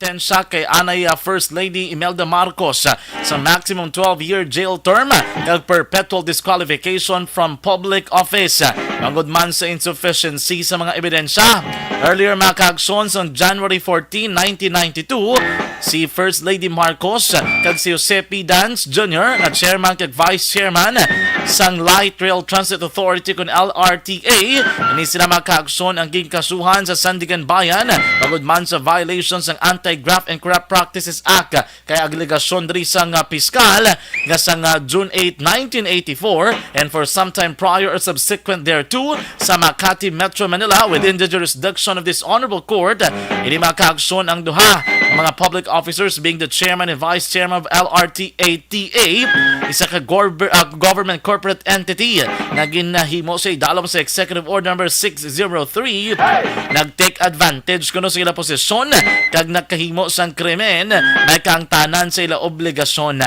sentensya kay anay First Lady Imelda Marcos sa maximum 12-year jail term kag perpetual disqualification from public office. Bangod man sa insufficiency sa mga ebidensya. Earlier makaaksyon sa January 14, 1992, si First Lady Marcos kag si Jose P. Dance Jr. na chairman kag vice chairman sang Light Rail Transit Authority kun LRTA. Ini sila makaaksyon ang gingkasuhan sa Sandigan Bayan bangod man sa violations ng Anti-Graft and Corrupt Practices Act kay aglegasyon diri sang piskal nga sang June 8, 1984 and for some time prior or subsequent thereto sa Makati, Metro Manila within the jurisdiction of this honorable court. Ini makaaksyon ang duha mga public officers being the chairman and vice chairman of LRTA-TA, isa ka government corporate entity na ginahimo sa idalom sa Executive Order number 603. Nag-take advantage kuno sa ila posisyon kag nagkahimo sang krimen may kaangtanan sa ila obligasyon.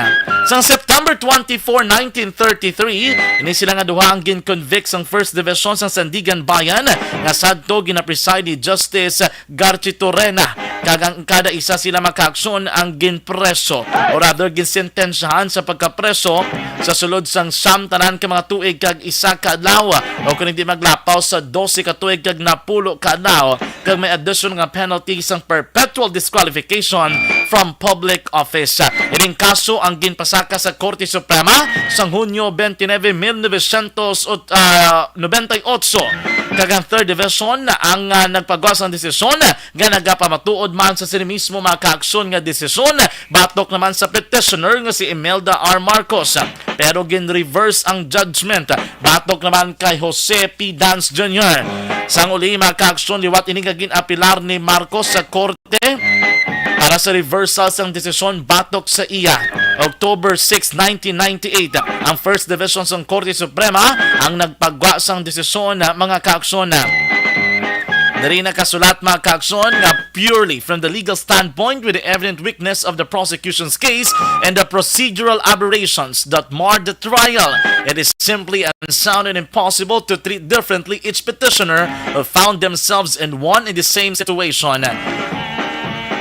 Sang September 24, 1933, ini sila nga duha ang gin-convict sang First Division sang Sandigan Bayan nga sadto gina-preside ni Justice Garchi Torrena. Kag ang kada isa sila makaaksyon ang ginpreso o rather ginsentensyahan sa pagkapreso sa sulod sang tanan ka mga tuig kag isa ka adlaw o kung hindi maglapaw sa 12 ka tuig kag napulo ka adlaw kag may additional nga penalty sang perpetual disqualification from public office. Ining kaso ang ginpasaka sa Korte Suprema sang Hunyo 29, 1998 kag ang Third Division ang nagpagawas ng desisyon nga nagapamatuod man sa sila mismo makaaksyon nga desisyon batok naman sa petitioner nga si Imelda R. Marcos, pero gin-reverse ang judgment batok naman kay Jose P. Dance Jr. Sang uli makaaksyon liwat ini nga gin-apilar ni Marcos sa korte para sa reversal sang desisyon batok sa iya. October 6, 1998, ang First Division sang Korte Suprema ang nagpagwa sang desisyon mga kaaksyon. Dari na kasulat mga kaaksyon nga purely from the legal standpoint with the evident weakness of the prosecution's case and the procedural aberrations that marred the trial, it is simply unsound and impossible to treat differently each petitioner who found themselves in one and the same situation.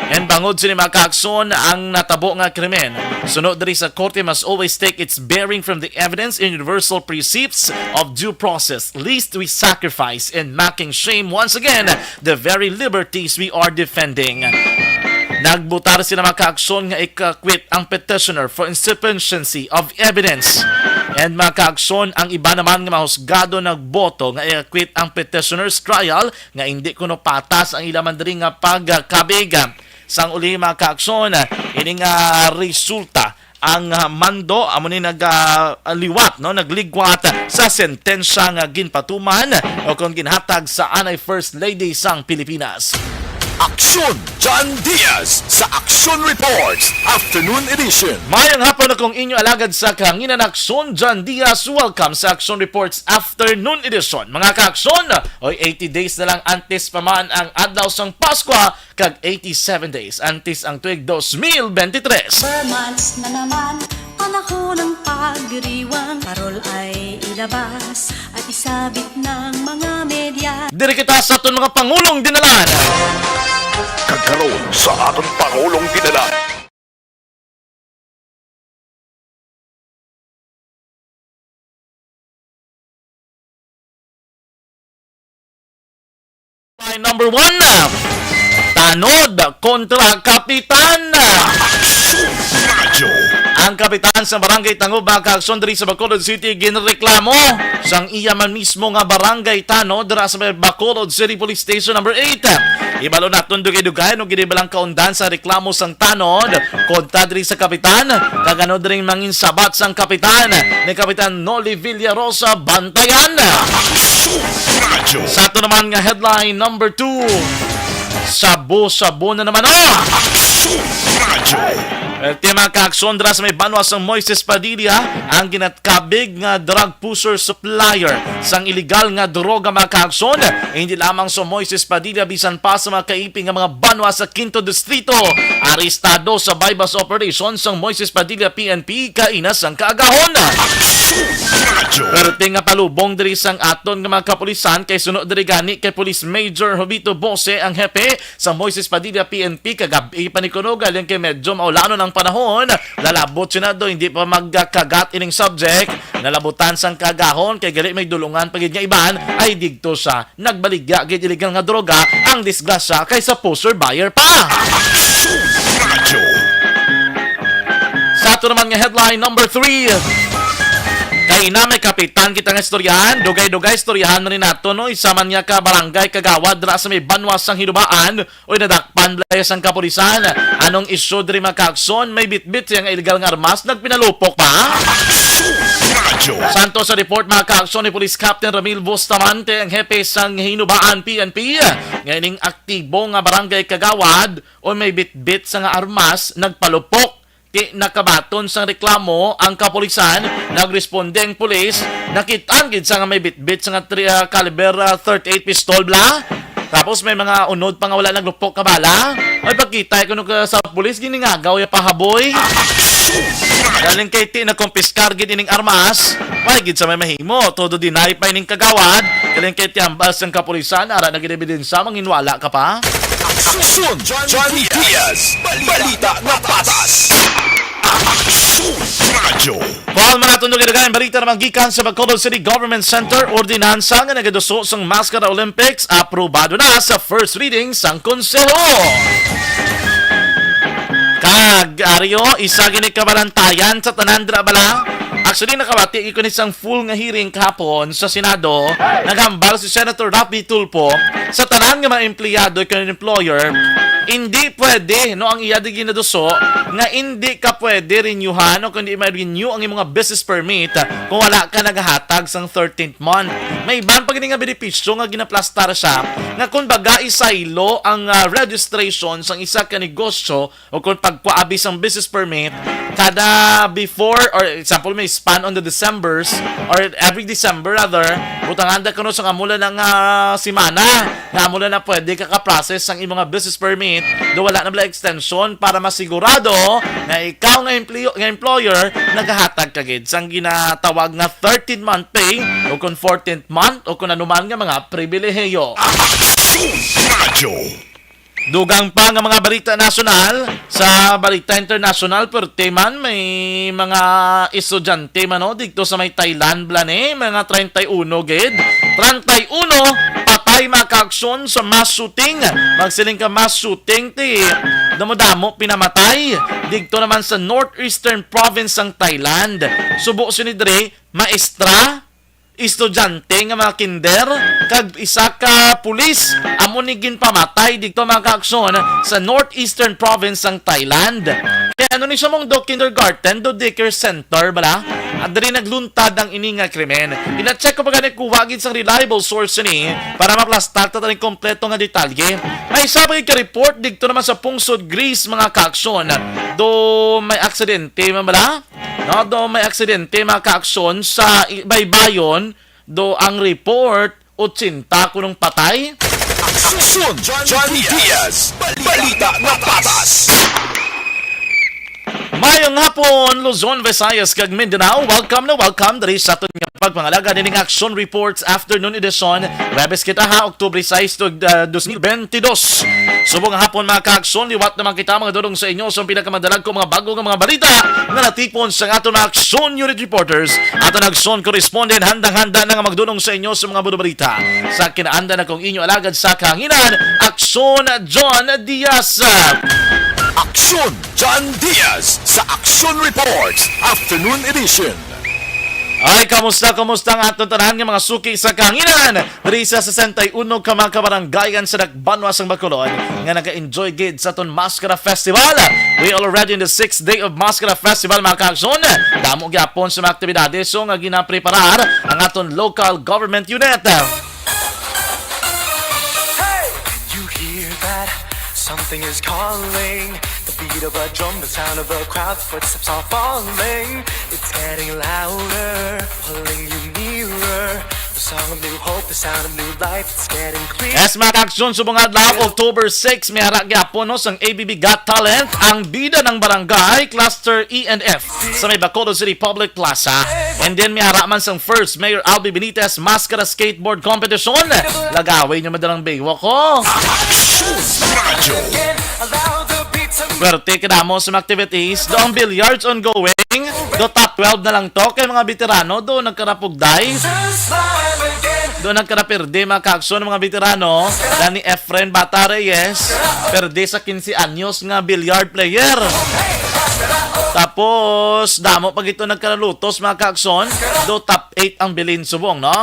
And bangod sila makaaksyon ang natabo nga krimen. Sunod diri sa korte must always take its bearing from the evidence in universal precepts of due process, lest we sacrifice in making shame once again the very liberties we are defending. Nagbutar sila makaaksyon nga ikakwit ang petitioner for insufficiency of evidence. And makaaksyon ang iba naman nga mahusgado nagboto nga ikakwit ang petitioner's trial nga hindi kuno patas ang ilaman diri nga pagkabig. Sang uli makaaksyon, ini nga resulta ang mando amo ni nagliwat no nagligwat sa sentensya nga ginpatuman o kung ginhatag sa anay First Lady sang Pilipinas. Aksyon John Diaz sa Aksyon Reports Afternoon Edition. Mayang hapon na kong inyo alagad sa kahanginan Aksyon John Diaz. Welcome sa Aksyon Reports Afternoon Edition. Mga kaaksyon, oy 80 days na lang antes pa man ang adlaw sang Pasko kag 87 days antes ang tuig 2023. Months na naman panahon ng pagdiriwang parol ay ilabas at isabit ng mga media. Diri kita sa aton mga pangulong dinalan. Kagkaroon sa aton Pangulong Dinala. Number 1 Tanod kontra Kapitan. Aksyon Radyo. Ang kapitan sa barangay Tanod makaaksyon diri sa Bacolod City ginreklamo sang iya man mismo nga barangay Tanod dira sa Bacolod City Police Station number 8. Ibalo naton dugay-dugay no ginibalang kaundan sa reklamo sang Tanod kontra diri sa kapitan kagano diri mangin sabat sang kapitan ni Kapitan Noli Villarosa bantayan. Aksyon Radyo. Sa ato naman nga headline number 2, Sabo-sabo na naman Aksyon Radyo. Tema kaaksyon dira sa may banwas ng Moises Padilla ang ginatkabig nga drug pusher supplier sang illegal nga droga mga kaaksyon. Hindi lamang sa Moises Padilla bisan pa sa mga kaiping nga mga banwas sa Quinto Distrito. Arestado sa bypass operation sang Moises Padilla PNP kainas ang kaagahon. Perting nga palubong diri sang aton nga mga kapulisan kay sunod diri gani kay Police Major Jovito Bose ang hepe sa Moises Padilla PNP kagabi panikunugal yung kay medyo maulano ng panahon. Lalabot siya na do hindi pa magkagat ining subject. Nalabutan sang kagahon kay gali may dulungan pagid nga iban ay digto sa nagbaligya gid illegal nga droga ang disgrasya kaysa poster buyer pa. Sa ato naman nga headline number 3. Kay na may kapitan kita nga istoryahan, dugay-dugay istoryahan na rin nato no, isa man nga ka barangay kagawad dira sa may banwas sang hinubaan o nadakpan blayas ang kapulisan. Anong isyu diri makaakson, may bitbit siyang illegal nga armas, nagpinalupok pa? Santo sa report mga kaaksyon ni Police Captain Ramil Bustamante ang hepe sang hinubaan PNP. Ngayon aktibo nga barangay kagawad o may bitbit sa nga armas, nagpalupok. Nakabaton sang reklamo ang kapulisan, nagresponde ang pulis, nakitaan gid sa nga may bitbit sa nga caliber 38 pistol bla. Tapos may mga unod pa nga wala naglupok ka bala. Ay pagkita ko nung sa pulis giningagaw ya pahaboy. Galing kay ti na kumpiskar gid ining armas. Why gid sa may mahimo todo deny pa ining kagawad. Galing kay ti ambas ang kapulisan ara na gid ebidensya manginwala ka pa. Aksyon Johnny Diaz, balita na patas. Paul mga tunog ilagay ang balita naman gikan sa Bacolod City Government Center, ordinansa nga nagaduso sang Mascara Olympics aprobado na sa first reading sang konseho. Kag Aryo, isa gini kabalantayan sa tanan dira bala. Actually, nakabati ikon isang full nga hearing kahapon sa Senado. Naghambal si Senator Rafi Tulfo sa tanan nga mga empleyado ikon employer. Hindi pwede no ang iya di ginaduso nga hindi ka pwede renewhan o kundi ma-renew ang imong business permit kung wala ka nagahatag sang 13th month. May iban pa gini nga benepisyo nga ginaplastar siya nga kung baga isaylo ang registration sang isa ka negosyo o kung pagkuabi sang business permit kada before or example may span on the Decembers or every December rather butanganda kuno sa amula ng simana nga amula na pwede ka ka-process ang imong business permit do wala na bala extension para masigurado na ikaw nga employer nagahatag kagid sang ginatawag nga 13th month pay o kung 14th month o kung anuman nga mga pribilehiyo. Dugang pa nga mga balita nasyonal sa balita international per teman may mga estudyante man no dito sa may Thailand blane mga 31 gid 31 patay makaaksyon sa mass shooting magsiling ka mass shooting ti damo-damo pinamatay dito naman sa northeastern province ng Thailand subo sinidre maestra estudyante nga mga kinder kag isa ka pulis amo ni ginpamatay dito mga kaaksyon sa northeastern province ng Thailand. Kaya ano ni siya mong do kindergarten do daycare center bala at dali nagluntad ang ini nga krimen. Ina-check ko pa gani kuwagin sa reliable source ni para maplastar ta taning kompleto nga detalye. May isa pa ka report dito naman sa Pungsod Greece mga kaaksyon do may aksidente man bala. No, do may aksidente mga kaaksyon sa Baybayon do ang report 80 kunong patay. Aksyon Johnny Diaz, balita na patas. Mayong hapon, Luzon, Visayas, kag Mindanao. Welcome na welcome diri sa aton nga pagpangalaga dining Action Reports Afternoon Edition. Webes kita ha, Oktubre 6 to 2022. Subong hapon mga ka-aksyon, liwat naman kita mga dudong sa inyo sa pinakamadalag ko mga bago nga mga balita na natipon sa aton mga Action Unit Reporters at ang Action Correspondent handang-handa na nga magdunong sa inyo sa mga balita. Sa kinaanda na kong inyo alagad sa kahanginan, Action John Diaz. Aksyon John Diaz sa Action Reports Afternoon Edition. Ay, kamusta ang aton tanan nga mga suki sa kahanginan diri sa 61 ka mga kabaranggayan sa Nagbanwas ang Bacolod nga naga-enjoy gid sa aton Mascara Festival. We already in the 6th day of Mascara Festival mga kaaksyon. Damo gyapon sa mga aktibidades so nga ginapreparar ang aton local government unit. Something is calling, the beat of a drum, the sound of a crowd, the footsteps are falling. It's getting louder, pulling you nearer. The song of new hope, the sound of new life, it's getting clearer. Yes, mga kaaksyon, subong adlaw, October 6, may harap gyapon no, sang ABB Got Talent, ang bida ng barangay, Cluster E and F, sa may Bacolod City Public Plaza. And then may haraman sang first Mayor Albi Benitez Mascara Skateboard Competition. Lagaway nyo madalang baywalk ko. Again, allow the beat to Swerte ka mo sa mga activities. Do ang billiards ongoing. Do top 12 na lang to. Kay mga veterano, do nagkarapugday. smile again. Doon nagkarapirde mga kaaksyon ng mga veterano. Dani Efren Bata Reyes. Perde sa 15 anyos nga billiard player. Tapos, damo pag ito nagkaralutos mga kaaksyon. Do top 8 ang bilin subong, no?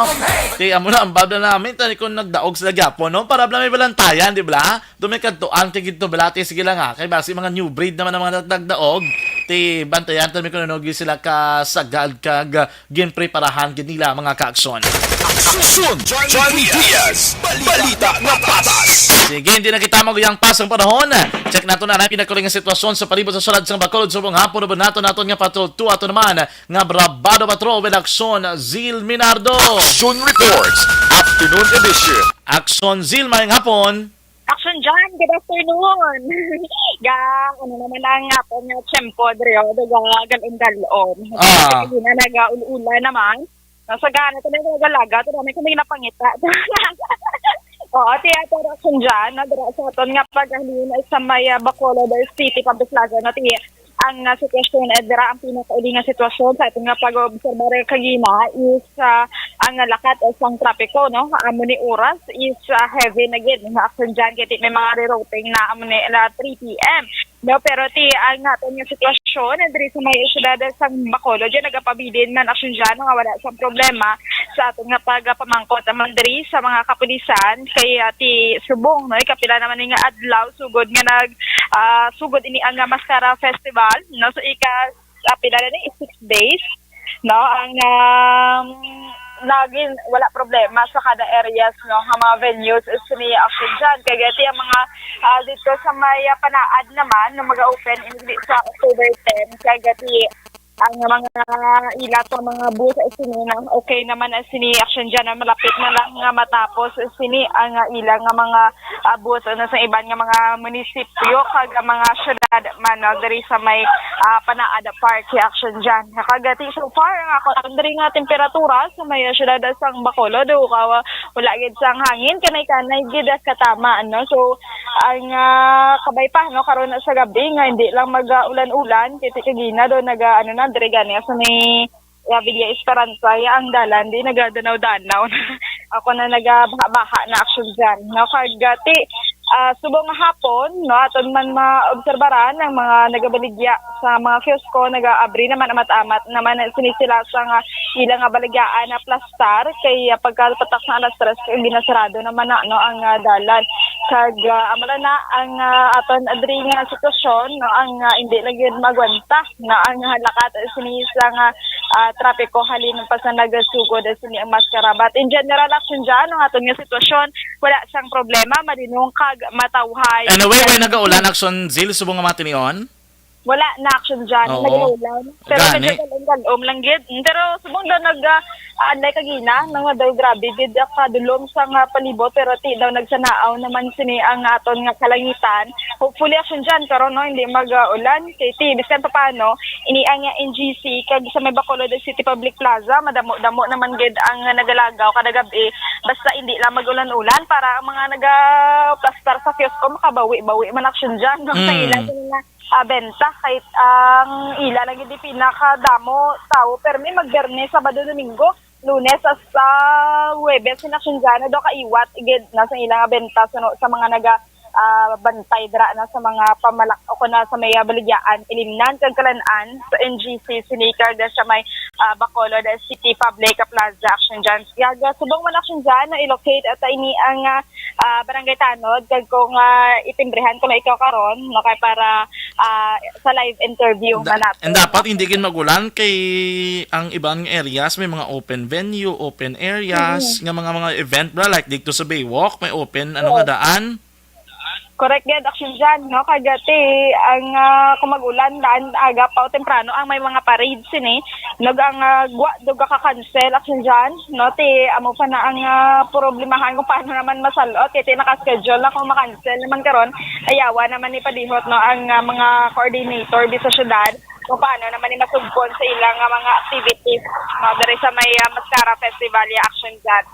Kaya mo na ang babla namin. Tani kung nagdaog sila gyapon, no? Para may balantayan, di ba? Do may kantuan kay gito balati. Sige lang ha. Kay basi mga new breed naman ang mga nagdaog. Ti bantayan tami ko nanugi sila ka sagad kag ginpreparahan gid nila mga kaaksyon. Aksyon John Diaz, balita na patas. Sige, hindi na kita maguyang pasang panahon. Check nato na ang pinakaling sitwasyon sa palibot sa sulad sang Bacolod subong hapon ba nato nga patrol 2 ato naman nga Brabado Patrol with Aksyon Zil Minardo. Action Reports, afternoon edition. Aksyon Zil mayang hapon. Action John, good afternoon. Ano naman ang hapon nga tiyempo, Drio, galon-galon. Ah. Hindi na nag-ula naman. Nasa gana ito na nagalaga, ito namin kami napangita. Oo, tiyato Action John, nadara sa aton nga paghalin sa may Bacolod City Public Plaza na ang sitwasyon dira ang pinakauli nga sitwasyon sa itong nga pag-obserbar kagina is ang lakat sang trapiko no amo ni oras is heavy na gid nga action dyan kaya may mga rerouting na amo ni 3 PM no pero ang naton nga sitwasyon diri sa may syudad sang Bacolod dyan nagapabilin man action dyan nga wala sang problema sa aton nga pagpamangkot naman diri sa mga kapulisan kay subong no kapila naman nga adlaw sugod nga sugod ini ang Mascara Festival no so pila na ni 6 days no ang laging wala problema sa kada areas no nga mga venues is ni action dyan kaya ang mga dito sa may panaad naman na mag-open sa October 10 kaya ang mga ilat ng mga bus sini nang okay naman ang sini action dyan na malapit na lang nga matapos sini ang ilang nga mga bus ano sa iban nga mga munisipyo kag mga syudad man diri sa may Panaada Park action dyan nakagati so far ang ako diri nga temperatura sa may syudad sang Bacolod wala gid sang hangin kanay gid katama no so ang kabay pa no karon sa gabi nga hindi lang mag-ulan-ulan kiti kagina do ano na dire gani sa may Villa Esperanza ang dalan di nagadanaw-danaw ako na nagabaha na action dyan no kagati subong hapon no aton man maobserbaran ang mga nagabaligya sa mga kiosko nagaabri naman amat-amat naman sinisila sa ilang baligyaan na plastar kay pagkapatak sa alas 3 kay ginasarado naman no ang dalan kag amala na ang aton adri nga sitwasyon no ang hindi lang yun magwanta na ang lakat sinisa nga trapiko halin pa sa nagasugod sini ang Mascara but in general action dyan ang aton nga sitwasyon wala sang problema madinong kag matawhay. Anyway, may nagaulan Aksyon Zil subong nga matinion. Wala na action dyan, Oo. nag-ulan. Pero Gani. nagkalong lang gid. Pero subong daw anday kagina nang daw grabe gid kadulom sa nga palibot pero ti daw nagsanaaw naman sini ang aton nga kalangitan. Hopefully action dyan karon no hindi mag-ulan kay ti bisan pa paano ini ang NGC kag sa may Bacolod City Public Plaza madamo-damo naman gid ang nagalagaw kada gabi basta hindi lang mag-ulan-ulan para ang mga naga-plastar sa kiosko makabawi-bawi man action dyan no sa ilan nga benta kahit ang ila lang hindi pinakadamo tao pero may mag-Biyernes, Sabado, Domingo, Lunes sa Huwebes sinaksyonjana do kaiwat igid nasa ilang benta sa mga naga bantay dra na sa mga pamalak o na sa may baligyaan ilimnan kag kalan-an sa NGC sinikar da sa may Bacolod City Public Plaza action dyan yaga subong man action dyan na ilocate at ini ang Barangay Tanod kag kung itimbrehan ko na ikaw karon no kay para sa live interview na natin. And dapat hindi kin magulan kay ang ibang areas may mga open venue, open areas, nga mga event bra like dito sa Baywalk may open ano nga daan. Correct gid action dyan, no? Kagati, ang kung mag-ulan, daan aga pa o temprano, ang may mga parades sini, nag ang gwa, duga ka-cancel action dyan, no? Amo pa na ang problemahan kung paano naman masalot, ti nakaschedule na kung makancel naman karon, ayawa naman ni padihot, no? Ang mga coordinator di sa syudad, kung paano naman ni masugpon sa ilang mga activities, no? Dari sa may Mascara Festival, action dyan.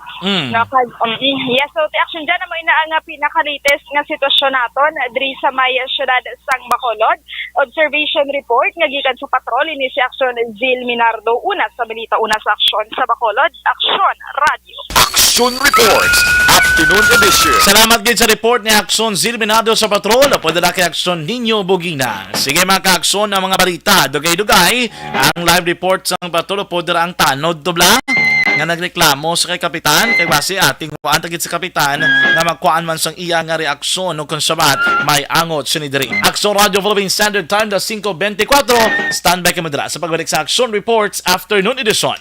No, yes, so ti action dyan, mo ina ang pinaka-latest nga sitwasyon naton diri sa may syudad sang Bacolod. Observation report nga gikan sa patrol ini si Action Zil Minardo, una sa balita, una sa aksyon sa Bacolod, Aksyon Radio. Action Reports, afternoon edition. Salamat gid sa report ni Aksyon Zilminado sa patrol. Pwede na kay Aksyon Ninyo Bugina. Sige mga ka-aksyon ang mga balita. Dugay-dugay ang live report sa patrol. Pwede ang tanod tubla nga nagreklamo sa kay kapitan kay base ating kuan tagit sa kapitan na magkuan man sang iya nga reaksyon kung sabat may angot sinidiri. Aksyon Radio Philippine Standard Time das 5:24. Standby kami dira sa pagbalik sa Action Reports Afternoon Edition.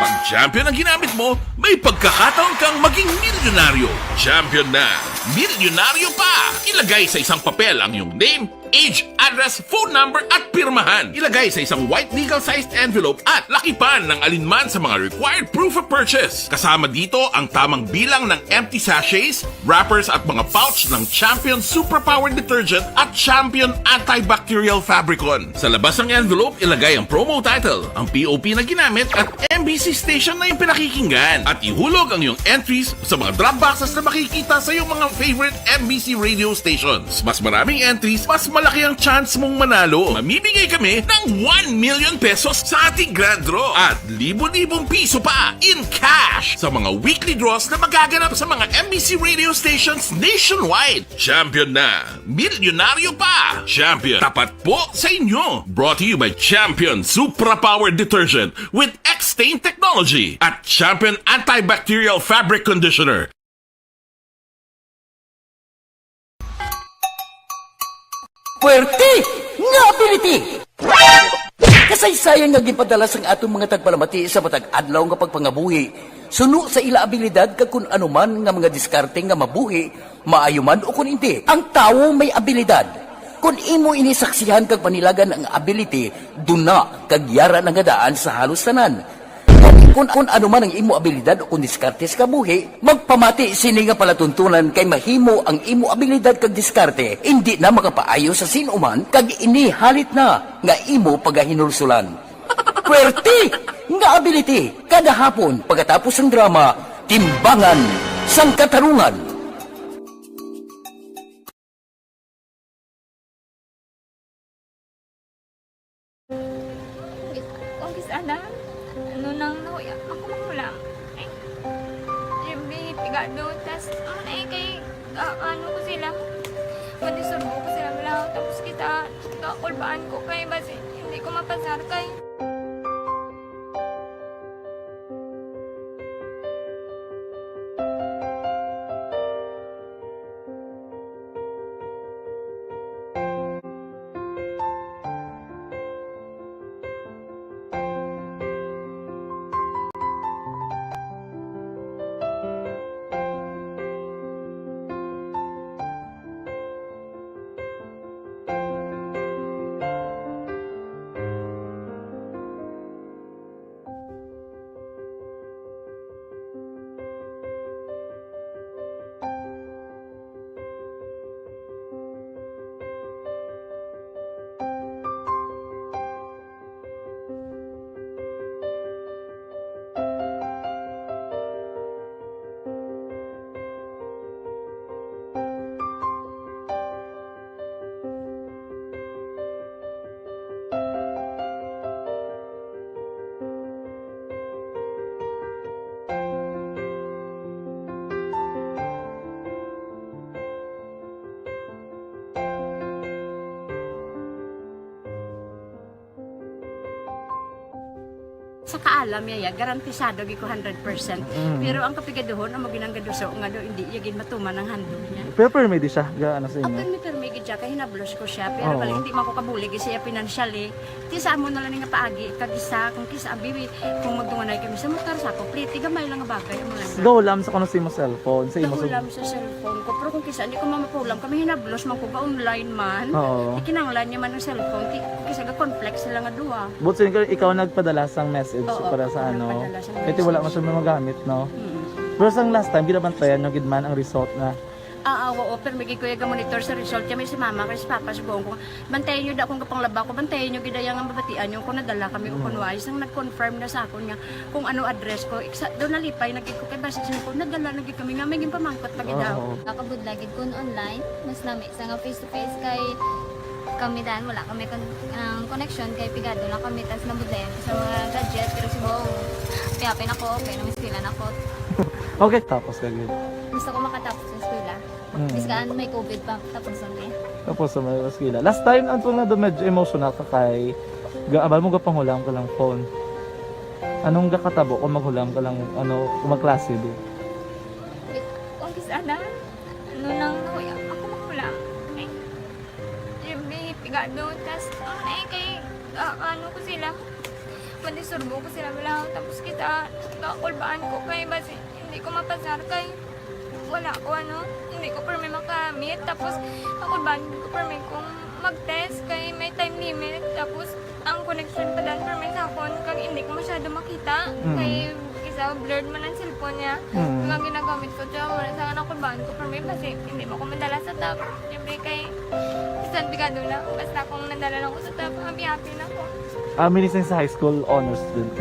Pag champion ang ginamit mo, may pagkakataon kang maging milyonaryo. Champion na, milyonaryo pa! Ilagay sa isang papel ang iyong name, age, address, phone number at pirmahan. Ilagay sa isang white legal-sized envelope at lakipan ng alinman sa mga required proof of purchase. Kasama dito ang tamang bilang ng empty sachets, wrappers at mga pouch ng Champion Superpower Detergent at Champion Antibacterial Fabricon. Sa labas ng envelope, ilagay ang promo title, ang POP na ginamit at MBC station na yung pinakikinggan. At ihulog ang iyong entries sa mga drop boxes na makikita sa iyong mga favorite MBC radio stations. Mas maraming entries, mas malaki ang chance mong manalo. Mamimigay kami ng 1 million pesos sa ating grand draw at libo-libong piso pa in cash sa mga weekly draws na magaganap sa mga MBC radio stations nationwide. Champion na, milyonaryo pa. Champion, tapat po sa inyo. Brought to you by Champion Supra Power Detergent with X-Stain Technology at Champion Antibacterial Fabric Conditioner. Puwerte nga ability! Kasaysayan nga gipadala sang atong mga tagpalamati sa matag adlaw nga pagpangabuhi. Suno sa ila abilidad kag kun anuman nga mga diskarte nga mabuhi, maayo man o kun hindi. Ang tawo may abilidad. Kung imo inisaksihan kag panilagan ang ability, duna kag yara na nga daan sa halos tanan. Kung ano man ang imo abilidad o kung diskarte sa kabuhi, magpamati sini nga palatuntunan kay mahimo ang imo abilidad kag diskarte, hindi na makapaayo sa sinuman kag inihalit na nga imo pagahinulsulan. Puwerte nga ability, kada hapon pagkatapos ng drama, Timbangan sang Katarungan. Kung sana, ano nang nahuya, ako makulang. Ay, siyempre, pigado, tas, kay, ano ko sila, madisurbo ko sila lang, tapos kita, kakulbaan ko kay, basi, hindi ko mapasar kay. sa kaalam yaya garantisado gi ko 100%. Pero ang kapigaduhon ang maginanggaduso nga do hindi yagin matuman ang handog niya. Pero permit sa gaano sa inyo. Apan mi permigid siya kay hinablos ko siya pero bali hindi man ko kabulig siya financially. Ti sa mo na lang nga paagi kagisa kung kisa bibi kung magdunganay kami sa motor sa ko pliti gamay lang nga bagay mo lang. Gawlam sa kuno sa imo cellphone, sa imo Nahulam sa cellphone ko pero kung kisa hindi ko mamapulam kami hinablos man ko ba online man. Oo. Ikinanglan niya man ang cellphone kisa ga complex sila nga duwa. But so, ikaw nagpadala sang message Oo, para sa ako ano. nagpadala sang Ito wala man siya magamit, no? Pero sang last time, ginabantayan nyo gidman ang result na. Oo, pero may kuya ga monitor sa result kami si mama kasi papa sa buong ko. Bantayan niyo da akong kapanglaba ko, bantayan niyo gidayang ang babatian yung kung nadala kami o kunway. Sang nag-confirm na sa akon nga kung ano address ko. Doon nalipay, naging ko kay basit sa ko, nadala naging kami nga, may pamangkot pag daw. Nakabudlagid ko online, mas nami sa nga face to face kay kami dahil wala kami connection kay pigado lang kami tas nabudlayan sa mga gadget pero si Bong piyapin ako, okay na miskilan ako. Okay, tapos kagad. Gusto ko makatapos sa eskwela. Biskaan may COVID pa tapos ang Tapos sa mga skila. Last time, antong na doon medyo emotional ka kay abal mo ga panghulam ka lang phone. Anong gakatabo kung maghulam ka lang, ano, kung magklase di? Kung kisana, ano nang nakuya, ako makulam. Ay, may pigado, tas kay, ano ko sila, madisurbo ko sila bilang, tapos kita, kakulbaan ko kay, basi, hindi ko mapasar kay, wala ko ano, hindi ko per may makamit, tapos kakulbaan ko per may kung mag-test kay may time limit, tapos ang connection pa dan per may sakon, kag hindi ko masyado makita, kay isa blurred man ang cellphone niya. Kaya ginagamit ko siya, wala sa anak ko baan ko per may kasi hindi mo ko madala sa top. Siyempre kay isang bigado lang, basta kung nadala lang ko sa top, happy na ako. Minising sa high school honor student.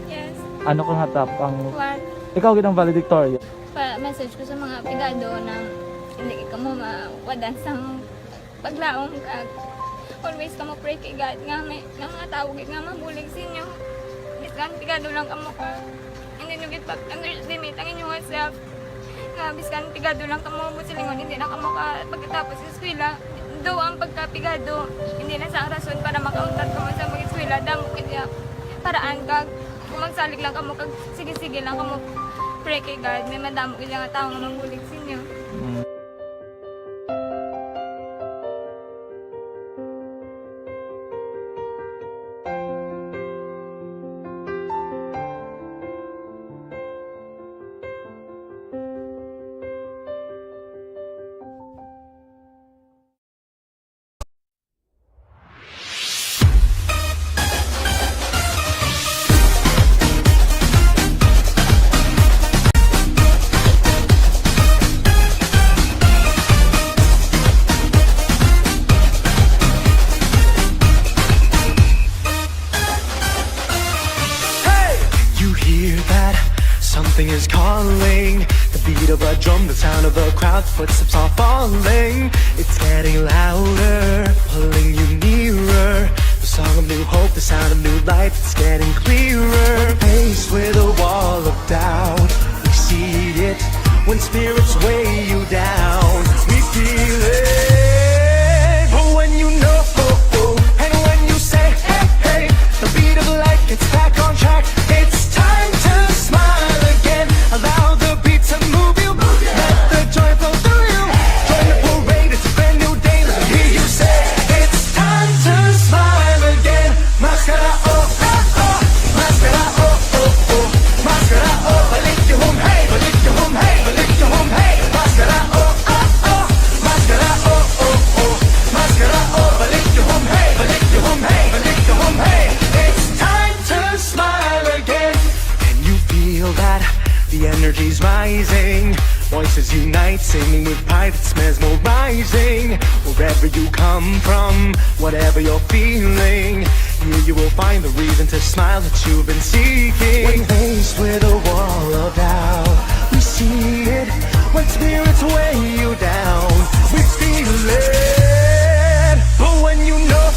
Yes. Ano kang hatap ang... One, Ikaw ginang valedictorian. message ko sa mga pigado na hindi ka mo mawadan sa paglaong kag always ka mo pray kay God nga may mga tawag nga mabulig sa inyo. Biskan pigado lang ka mo ka. Hindi nyo git pag-underestimate ang inyong self. Nga biskan pigado lang ka mo busilingon hindi na ka mo ka pagkatapos sa eskwela. Do ang pagkapigado hindi na sa rason para makauntat ka mo sa mga eskwela damo kaya paraan kag kung magsalig lang ka mo kag sige-sige lang ka mo pray kay God may madamo kaya nga tao nga mabulig sa inyo. Something is calling, the beat of a drum, the sound of a crowd, footsteps are falling. It's getting louder, pulling you nearer. The song of new hope, the sound of new life, it's getting clearer. Faced with a wall of doubt, we see it when spirits weigh you down. We feel it, but when you know, and when you say, hey, hey, the beat of life gets back on track. It's time to smile again. Allow the beat to move you. Let the joy flow through you. Join the parade, it's a brand new day. Let me hear you say, it's time to smile again. Mascara, oh, oh, oh. Mascara, oh, oh, oh. Mascara, oh. Balik your home, hey. Balik your home, hey. Balik your home, hey. Mascara, oh, oh, oh. Mascara, oh, oh, oh. Mascara, oh. Balik your home, hey. Balik your home, hey. Balik your home, hey. It's time to smile again. Can you feel that? The energy's rising. Voices unite, singing with pride, it's mesmerizing. Wherever you come from, whatever you're feeling, here you will find the reason to smile that you've been seeking. When faced with a wall of doubt, we see it. When spirits weigh you down, we feel it. But when you know,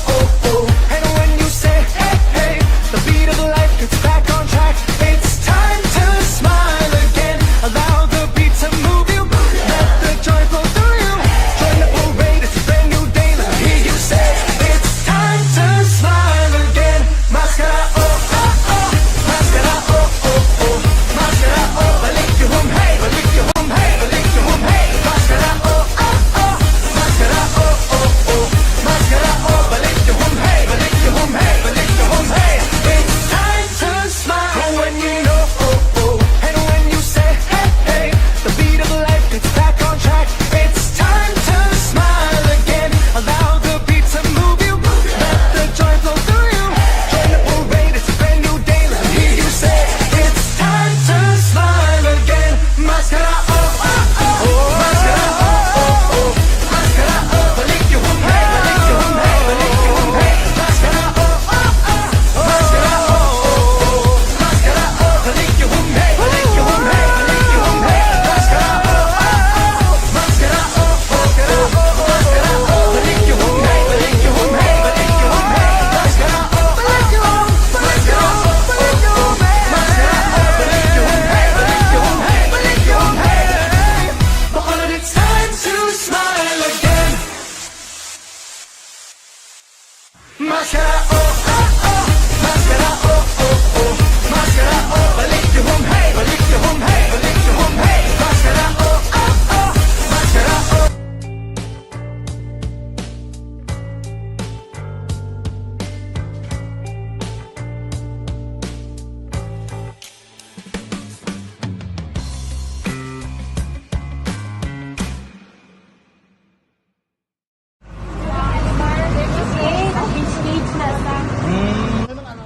and when you say, hey, hey, the beat of life gets back on track. It's time to smile again. Allow the beat to move you. Let the joy flow through you. Join the parade, it's a brand new day. Let me hear you say, it's time to smile again. Mascara, oh, oh, oh.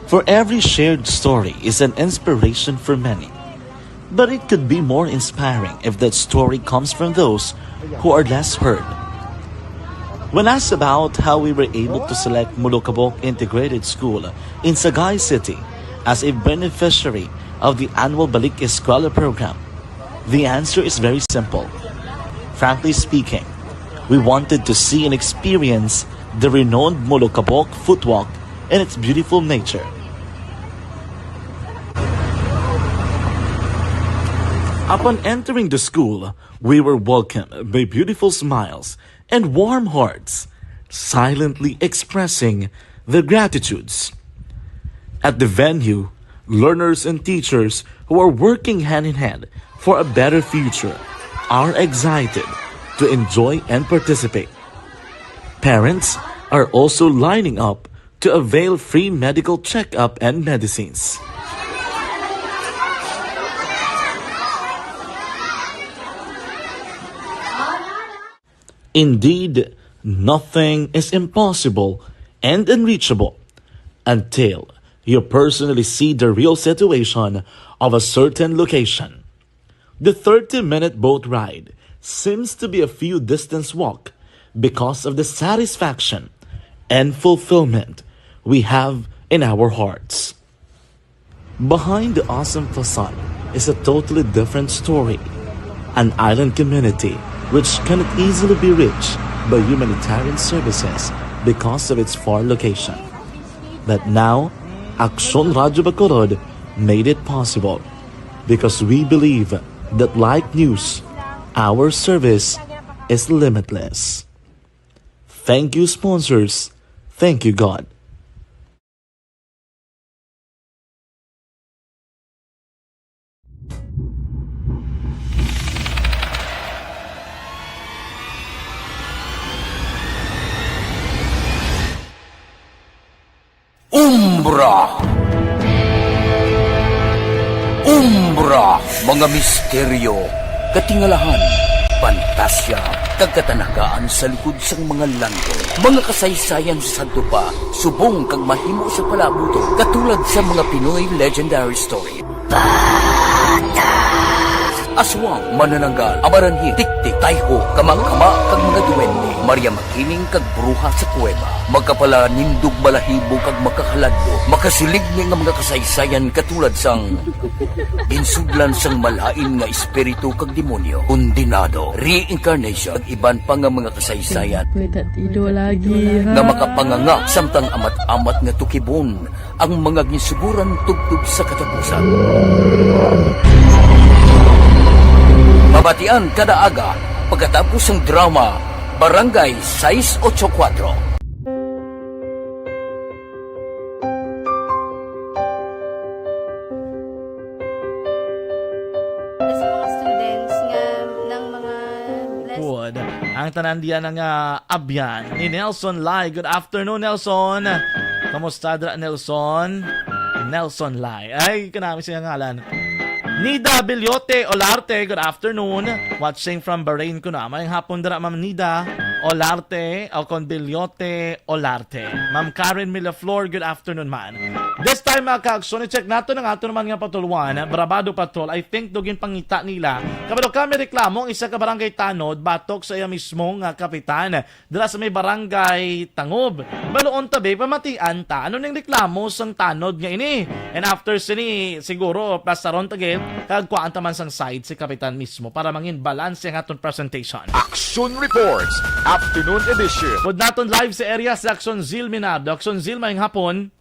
For every shared story is an inspiration for many. But it could be more inspiring if that story comes from those who are less heard. When asked about how we were able to select Mulukabok Integrated School in Sagay City as a beneficiary of the annual Balik Eskwela program, the answer is very simple. Frankly speaking, we wanted to see and experience the renowned Mulukabok footwalk in its beautiful nature. Upon entering the school, we were welcomed by beautiful smiles and warm hearts, silently expressing their gratitudes. At the venue, learners and teachers who are working hand in hand for a better future are excited to enjoy and participate. Parents are also lining up to avail free medical checkup and medicines. Indeed, nothing is impossible and unreachable until you personally see the real situation of a certain location. The 30-minute boat ride seems to be a few distance walk because of the satisfaction and fulfillment we have in our hearts. Behind the awesome facade is a totally different story. An island community which cannot easily be reached by humanitarian services because of its far location. But now, Aksyon Radyo Bacolod made it possible because we believe that like news, our service is limitless. Thank you, sponsors. Thank you, God. Umbra! Umbra! Mga misteryo, katingalahan, pantasya, kagkatanagaan sa likod sang mga lando. Mga kasaysayan sa santo pa, subong kag mahimo sa palabuto, katulad sa mga Pinoy legendary story. Aswang, manananggal, amaranhit, tiktik, tayho, kamang-kama, kag mga duwende, Maria Makining kag bruha sa kuweba, magkapala nindog balahibo kag makahaladlo, makasilig ni nga mga kasaysayan katulad sang ginsudlan sang malain nga espiritu kag demonyo, kondinado, reincarnation, kag iban pa nga mga kasaysayan nga makapanganga samtang amat-amat nga tukibon ang mga ginsuguran tugtog sa katapusan. Mabatian kada aga pagkatapos ng drama Barangay 684. Sa mga students nga ng mga blessed Good. Ang tanan diyan ng abyan ni Nelson Lai. Good afternoon, Nelson. Kamusta dra, Nelson? Nelson Lai. Ay, kanami siya ngalan. Nida Bilyote Olarte, good afternoon. Watching from Bahrain ko na. Mayang hapon dara, Ma'am Nida Olarte, o kon Bilyote Olarte. Ma'am Karen Millaflor, good afternoon, man. This time, mga kaagson, i-check nato ng ato naman nga patulwan, Brabado Patrol. I think dugin pangita nila. Kapag kami reklamo, isa ka barangay Tanod, batok sa iya mismong kapitan. Dala sa may barangay Tangob. Baloon tabi, pamatian ta. Ano ning reklamo sang Tanod nga ini? And after sini, siguro, plastaron tagil, kagkuhaan taman sang side si kapitan mismo para mangin balance ang aton presentation. Action Reports, Afternoon Edition. Pud naton live sa area sa Action Zil Minabdo. Action Zil, mayang hapon.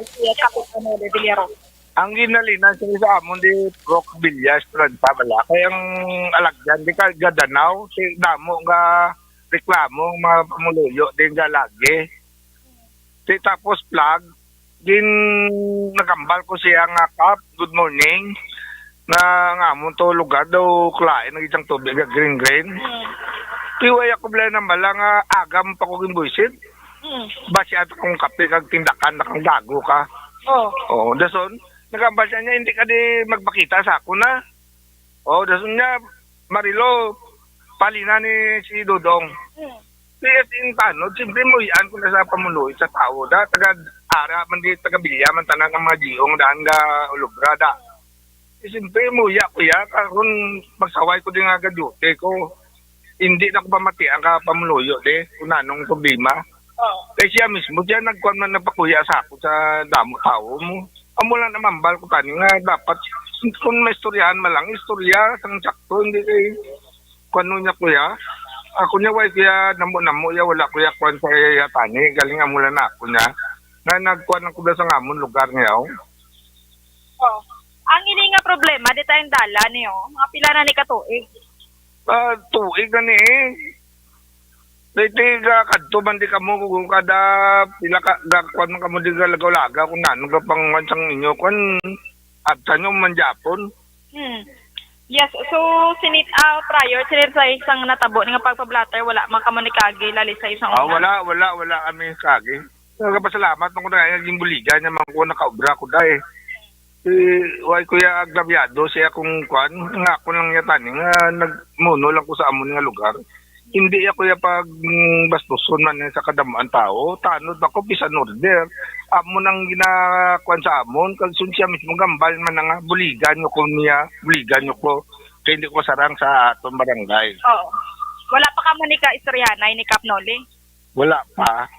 si Kapitan de Villaro. Ang ginalinan sa amon di Rock Villas Transa bala kay ang alagyan di ka gadanaw si damo nga reklamo mga pamuluyo din nga lagi. Di tapos plug din nagambal ko siya nga kap good morning na nga amon to lugar daw klain ng isang tubig nga green. Tiway ako bala na bala nga agam pa ko gimbuisit. Basi ato kung kape kag tindakan na kang gago ka. Oo, dason nagambal siya niya, hindi ka di magpakita sa ako na. O, dasun niya, Marilo, palina ni si Dodong. Kaya in tanod, siyempre mo iyan ko na sa pamuloy sa tao da. Taga-ara, man di taga-bilya, man tanang ang mga giong daan ga ulubra da. Siyempre mo iya kuya, kung magsaway ko din nga gadyute ko, hindi na ko pamati ang pamuloyo de, kung anong problema. Kaya siya mismo, siya nagkuhan man napakuya sa ako sa damo tao mo. Amo lang naman bal ko tani nga dapat kung may istoryahan malang istorya sang sakto hindi kay kuno niya kuya ako niya way kuya namo ya wala kuya kwan sa iya tani galing amo lang ako niya na nagkuan ako sa ngamon lugar ngayaw. Ang ini nga problema di tayong dala niyo mga pila na ni katuig. Tuig gani Dito ka kadto man di kamo kung kada pila ka gakwan man kamo di lagaw-laga kung nano ka pang wansang inyo kun at tanyo man Japon. Yes, so prior sa isang natabo nga pagpa-blatter wala man kamo ni kagi lali sa isang wala kami kagi. Nagpasalamat nung na naging buligan niya man ko nakaobra ko dai. Way kuya aglabyado siya kung kwan nga ako lang yatani nga nagmuno lang ko sa amon nga lugar. Hindi ako ya pag bastuson man sa kadamaan tao, tanod ako bisan order. Amo nang ginakuan sa amon, kag siya mismo gambal man nga buligan nyo ko. Kaya hindi ko sarang sa aton barangay. Wala pa ka mo ni ka istoryanay ni Kap Noli? Wala pa.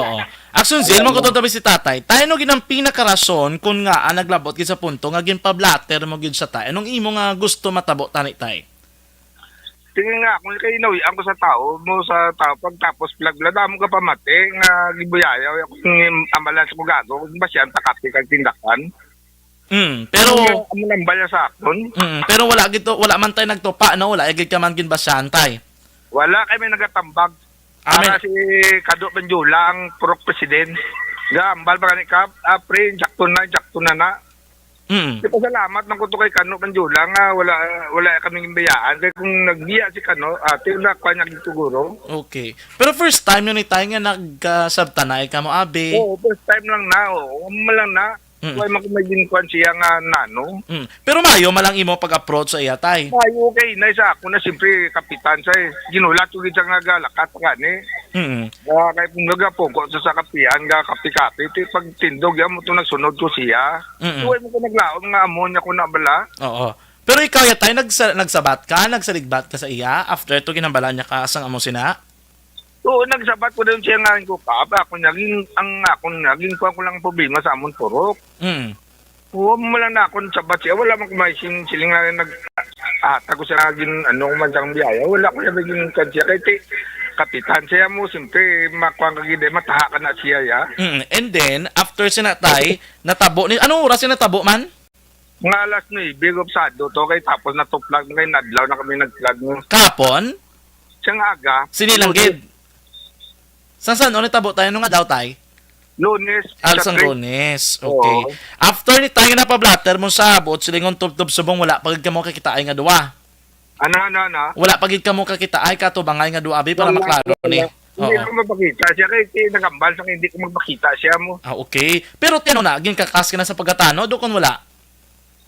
Oo. Action Zil, mo ko tabi si tatay. Tayo no ginang pinakarason kung nga naglabot gid sa punto nga gin pa-blatter mo gid sa tay. Anong imo nga gusto matabo tani tay? Tingin nga, kung kayo inawian ko sa tao, pagtapos plagblada mo ka pamati, nga gibuyayaw, kung amalan sa kugago, kung ba siya, takapti kang tindakan. Pero, amulang sa akon. Pero wala man tayo nagtupa, no? Wala, agad ka man ginbasyan tay. Wala, kami nagatambag. Para si Kado Benjula, ang President. Gambal pa ka, Apre, jakto na na. Di pa salamat ng kuto kay Kano Kanjula nga wala kaming bayaan kay kung nagbiya si Kano ate na kwa niya siguro. Okay. Pero first time yun tayo nga nagkasabtanay ka mo abi. Oo, first time lang na. Malang na. Why man kumagin kwan siya nga nano. Pero mayo malang imo pag-approach sa iya tay. Mayo okay na sa ako na siyempre kapitan sa ginulat ko gid nga galakat gani. Kay kung nagapoko sa kapian ga kapi-kapi ti pag tindog ya mo to nagsunod ko siya. Why mo ko naglaom nga amon niya ko na bala. Oo. Pero ikaw ya tay nagsabat ka, nagsaligbat ka sa iya after to ginambala niya ka asang amo sina. Oo, nagsabat ko din siya nga ko kap. Ako naging kuha ko lang problema sa amon purok. Oo, wala na akong sabat siya. Wala man kumaising siling nga nag-ata ko siya naging man siyang biyaya. Wala ko siya naging kansya. Kaya kapitan siya mo, simple, makuha ka gina, mataha ka na siya ya. And then, after sinatay, natabo ni anong oras natabo man? Mga alas 9, big of sado to. Kaya tapos natuplag ngayon, nadlaw na kami nagplag mo. Kapon? Siyang aga. Sinilanggid? Saan ulit tabo tayo nung daw tay? Lunes. Alsang Lunes. Okay. After ni tayo na pa-blatter mo sa abot, silingon tub-tub subong wala pagid ka mo kakitaay nga duwa. Ano? Wala pagid ka mo kakitaay ka to bangay nga duwa abi para maklaro ni. Hindi ko mapakita siya kay nagambal sa hindi ko magpakita siya mo. Okay. Pero tino na, ginkakas ka na sa pagkatanod o kun wala?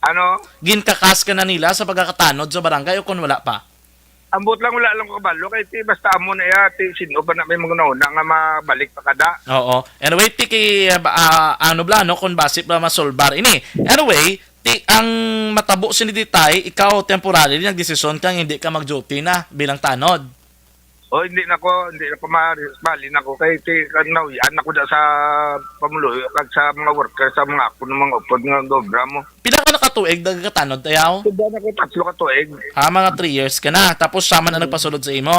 Ano? Ginkakas ka na nila sa pagkakatanod sa barangay o kun wala pa? Ambot lang wala lang ko kabalo kay basta amo na ya sino pa na may mga nauna nga mabalik pa kada. Oo. Anyway, tiki ano bla no kun basip la masolbar ini. Anyway, ang matabo si Ditay, ikaw temporary nagdesisyon kang hindi ka mag-duty na bilang tanod. Hindi na ko malin ako kay kanawian ako da sa pamuloy kag sa mga worker sa mga ako ng mga upod nga dobra mo. Pila ka nakatuig dagkatanod tayaw? Sudan ako 3 ka tuig. Mga 3 years ka na tapos sama na nagpasulod sa imo.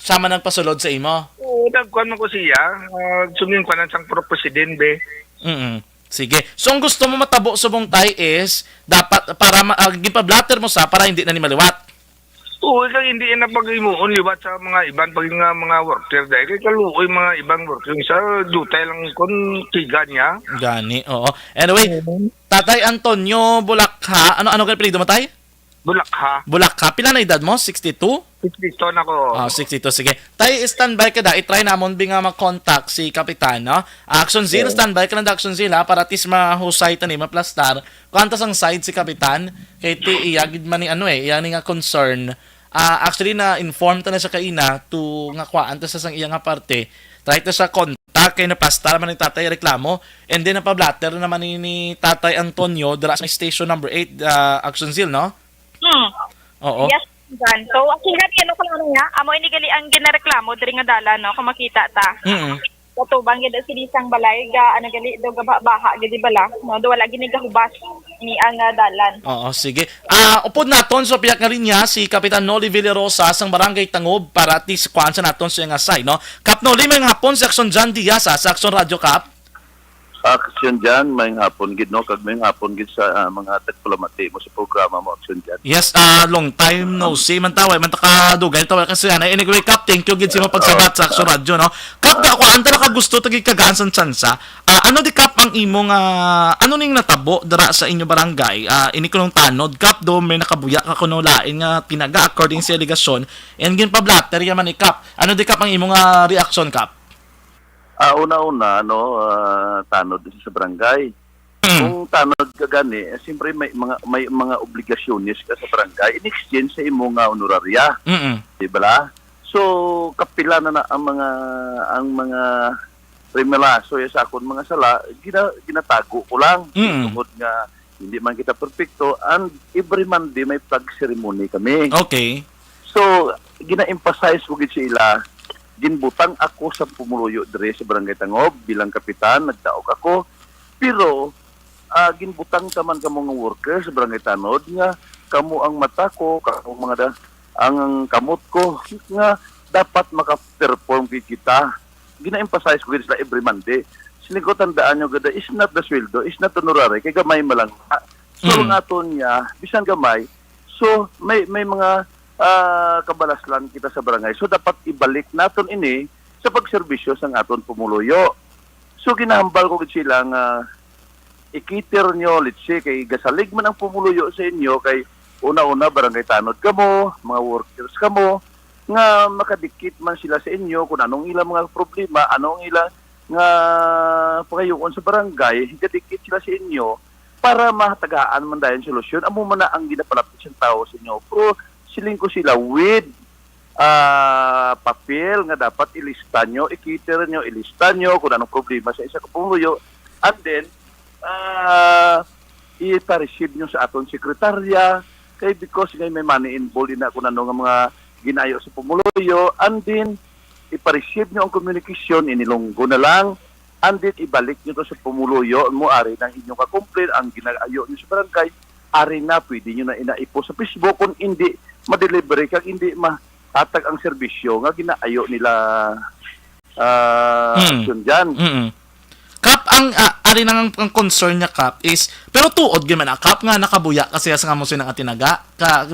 Sama nagpasulod sa imo. Oo, nagkuhan mo ko siya. Suming ko na siyang presidente. Sige. So, ang gusto mo matabo sa bungtay is, dapat, para gipablatter mo sa, para hindi na ni maliwat. Oo, kaya hindi na pag-imuon liwat sa mga ibang mga worker. Dahil kay kaluoy mga ibang worker. Sa dutay lang kung tiga niya. Gani, oo. Anyway, Tatay Antonio Bulakha, ano ka apelyido mo, tay? Bulakha. Bulakha. Pila na edad mo? 62? 62 na ko. 62. Sige. Tay, standby ka da. I-try namon nga mag-contact si Kapitan, no? Action Zero, standby ka lang da Action Zero, para at least mahusay tani, maplastar. Kantas ang side si Kapitan, kay ti iyagid man ni yan nga concern. Actually, na-inform ta na sa kaina to nga kwaan ta sa sang iya nga parte. Try ta sa contact kay napastar man ni Tatay reklamo. And then, napablatter naman ni Tatay Antonio dala sa station number 8, Action Zero, no? Oo. Yes, Jan. So, aking ano ko lang nga, amo inigali ang ginareklamo diri nga dala, no, kung makita ta. Katubang gid sinisang balay ga ano gali do baha gidi bala, no, do wala gini gahubas ni ang dalan. Oo, sige. Upod naton so piyak nga rin niya si Kapitan Noli Villarosa sang Barangay Tangob para at least kuan sa naton sa nga side, no. Kap Noli, may hapon sa Action Jan Diaz sa Action Radio Kap. Action dyan, may hapon gid no, kag may hapon gid sa mga tagpulamati mo sa programa mo, Action dyan. Yes, long time no see man taway man takadugay taway kasi anyway Kap, thank you gid sa mo pagsabat sa Action Radio, no. Kap, ako anta ka gusto tagi kagaan sa tsansa. Ano di Kap ang imong ano ning natabo dara sa inyo barangay? Ini ko nung tanod Kap, do may nakabuya ka kuno lain nga tinaga according sa allegation and gin pa blatter yaman ni Kap. Ano di Kap ang imong reaction Kap? Una-una, tanod sa barangay. Kung tanod ka gani, siyempre may mga obligasyones ka sa barangay in exchange sa imong honoraria. Di ba? So, kapila na ang mga remelaso sa akon mga sala, ginatago ko lang. Tungkol nga hindi man kita perfecto, and every Monday may flag ceremony kami. Okay. So, gina-emphasize ko gid sila, ginbutang ako sa pumuluyo dire sa Barangay Tangob bilang kapitan, nagdaog ako. Pero ginbutang taman kamo nga workers sa Barangay Tanod nga kamo ang mata ko, kamo ang kamot ko nga dapat maka-perform kita. Gina-emphasize ko gid sila every Monday. Sinigo tandaan nyo gada, is not the sweldo, is not honorary, kay gamay malang. So ngaton niya, bisan gamay. So may mga kabalaslan kita sa barangay. So, dapat ibalik naton ini sa pagserbisyo sa aton pumuluyo. So, ginahambal ko sila nga ikiter nyo, let's say, kay gasalig man ang pumuluyo sa inyo, kay una-una barangay tanod kamo, mga workers kamo, nga makadikit man sila sa inyo kung anong ilang mga problema, anong ilang nga pangayuon sa barangay, higdikit sila sa inyo para mahatagaan man dahil solusyon. Amo man na ang ginapalapit sa tao sa inyo. Pero siling ko sila with papel nga dapat ilista nyo, ikiter nyo, ilista nyo kung anong problema sa isa kapumuyo, and then i-receive nyo sa aton sekretarya, kay because ngay may money involved na kung ano nga mga ginayo sa pumuluyo, and then ipa-receive nyo ang communication, inilunggo na lang, and then ibalik nyo to sa pumuluyo, mo ari ng inyong kakomplain, ang ginayo nyo sa barangay, ari na, pwede nyo na inaipo sa Facebook kung hindi ma-delivery, kag hindi mahatag ang serbisyo nga ginaayo nila action dyan. Kap, ang ari nang ang concern niya Kap is, pero tuod gyud man Kap nga nakabuya kasi sa nga mo sinang atinaga ka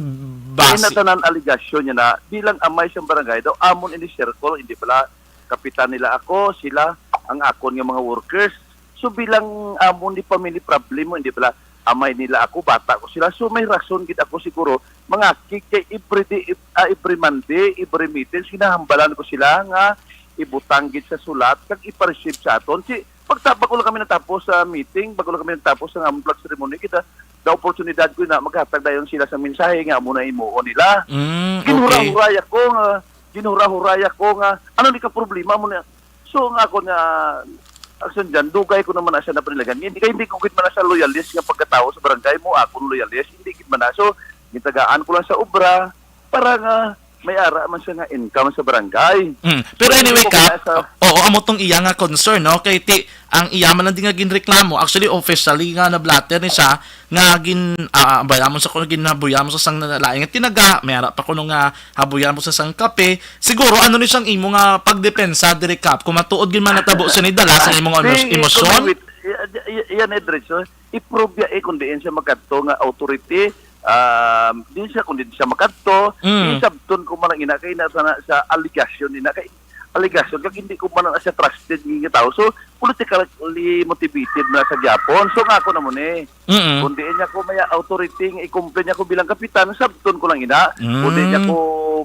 base. Tanan allegation niya na bilang amay siyang barangay daw amon in the circle, hindi pala kapitan nila ako, sila ang akon nga mga workers. So bilang amon di family problem mo, hindi pala amay nila ako, bata ko sila. So may rason gid ako siguro mga kay every Monday, every meeting, sinahambalan ko sila nga ibutang gid sa sulat kag ipa-receive sa aton. Bago lang kami natapos sa meeting, bago lang kami natapos sa among flag ceremony, kita the oportunidad ko na maghatag dayon sila sa mensahe nga amo na imuon nila. Ginura-huraya ko nga ano ni ka problema mo na. So nga ako nga action dyan, dugay ko naman na siya na panilagan. Hindi ko git man na siya loyalist nga pagkatao sa barangay mo, akong loyalist, hindi git man na. So, gitagaan ko lang sa obra para nga may ara man siya nga income sa barangay. Pero So, anyway hindi ko ka, kaya sa- oo, amo tong iya nga concern, no? Kay ti, ang iya man lang din nga ginreklamo, actually officially nga na blatter ni siya, nga bayamon sa kuno ginabuyamon sa sang nalaing nga tinaga, may ara pa kuno nga habuyamon sa sang kape. Siguro ano ni siyang imo nga pagdepensa diri kap, kung matuod gin man natabo sa ni dala sa imo nga emosyon. Yan diretso, i-prove ya kung diin siya magkadto nga authority, di siya kung di siya makadto, isabton ko man ang ina kay na sa allegation ina kay allegation kag hindi ko man siya trusted nga tao. So politically motivated na sa Japon. So nga ako na mo ni. Kung diin niya ko may authority nga i-complain niya ko bilang kapitan, sabton ko lang ina. Kung di niya ko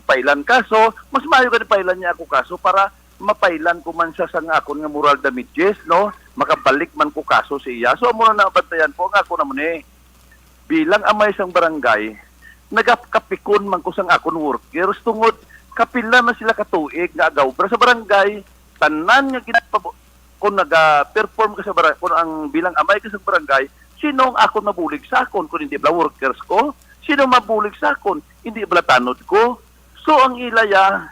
pailan kaso, mas maayo ka ni pailan niya ako kaso para mapailan ko man siya sa nga akon nga moral damages, no? Makabalik man ko kaso siya. So amo na nabantayan po nga ako naman bilang amay sang barangay, nagapikon man ko sang akon workers tungod kapila na sila katuig nga agawbra sa barangay, tanan nga ginapabo kung naga-perform ka sa barangay, kung ang bilang amay ka sa barangay, sino ang akon mabulig sa akon kung hindi bala workers ko? Sino mabulig sa akon? Hindi bala tanod ko? So ang ilaya,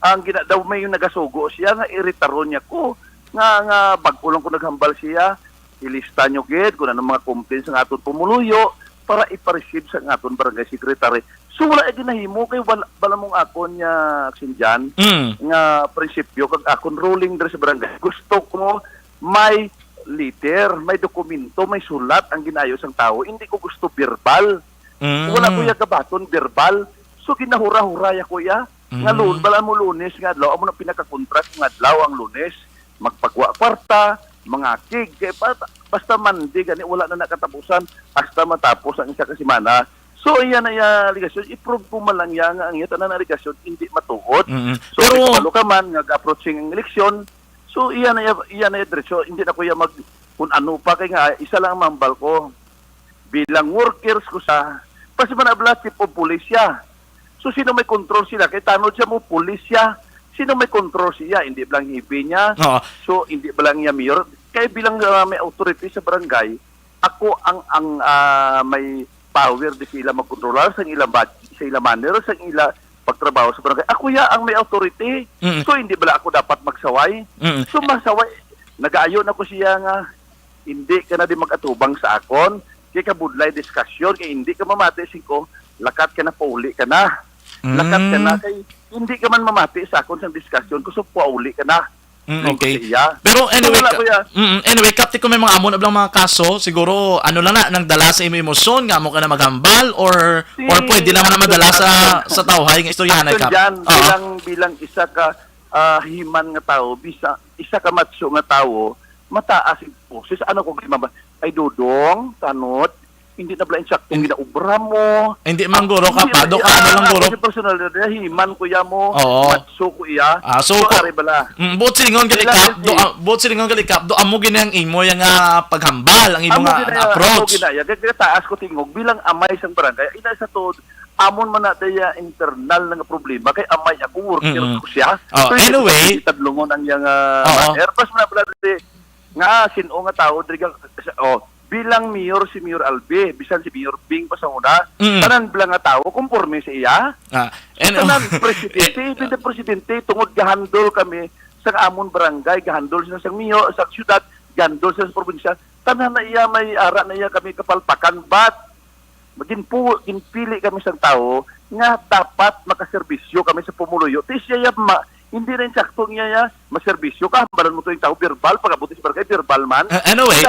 ang daw may yung nagasugo siya nga iritaron niya ko nga bagulong ko naghambal siya ilista nyo gid kung ano mga complaints ng aton pumuluyo para ipa-receive sa aton barangay secretary. So wala ginahimo kay wala mong akon nga sinjan nga prinsipyo kag akon ruling diri sa barangay. Gusto ko may letter, may dokumento, may sulat ang ginayo sang tao. Hindi ko gusto verbal. Wala ko ya gabaton verbal. So ginahura-huraya ko ya nga bala mo Lunes nga adlaw amo na pinaka-contract nga adlaw ang Lunes magpagwa kwarta mga kig kay basta Monday gani wala na nakatapusan hasta matapos ang isa ka semana. So iyan na ya ligasyon i-prove ko man lang ya nga ang iya tanan na ligasyon hindi matuod. So pero palo ka man nga approaching ang eleksyon. So iyan na diretso hindi na ko ya mag kung ano pa kay nga isa lang mambal ko bilang workers ko sa kasi man abla tipo pulisya. So sino may control sila? Kay tanod siya mo, pulis siya. Sino may control siya? Hindi ba lang hibi niya? So hindi ba lang niya mayor? Kaya bilang may authority sa barangay, ako ang may power di sila magkontrolar sa ilang budget, sa ilang manner, sa ilang pagtrabaho sa barangay. Ako ya ang may authority. So hindi ba ako dapat magsaway? So masaway. Nag-aayon ako siya nga, hindi ka na di mag-atubang sa akon. Kaya kabudlay diskusyon, kaya hindi ka mamati ko, lakat ka na, pauli ka na. Lakat ka na kay hindi ka man mamati sa akon sa diskusyon kuso pauli ka na. Okay. Pero anyway, anyway, kapti ko may mga amon ablang mga kaso, siguro ano lang na nang dala sa imo emosyon nga mo ka na maghambal or pwede lang na madala sa tawhay nga istoryahan kap. Bilang isa ka himan nga tao, isa ka matso nga tao, mataas ang boses. Ano ko ay dudong, tanod, hindi na bala insaktong ginaubra mo. Hindi man guro ka pa, do ka ano lang guro. Kasi personal na himan kuya mo, matso kuya. So ari bala. Buot silingon galikap, do amo ginang imo yang paghambal ang imo nga approach. Amo ginaya, taas ko tingog bilang amay sang barangay. Ina sa to amon man na daya internal nga problema kay amay ako worker ko siya. So, anyway, tadlungon ang yang airpass man bala nga sino nga tao diri bilang mayor si Mayor Albe, bisan si Mayor Bing pa sa una, tanan bilang nga tao, konforme sa iya. Tanan presidente, tungod gahandol kami sa amon barangay, gahandol siya sa mayor, sa syudad, gahandol siya sa probinsya, tanan na iya may ara na iya kami kapalpakan, but ginpili kami sa tao nga dapat makaserbisyo kami sa pumuluyo. Siya hindi rin sakto niya maserbisyo ka, hambalan mo to yung tao, verbal, pag-abuti sa barangay, verbal man. Anyway,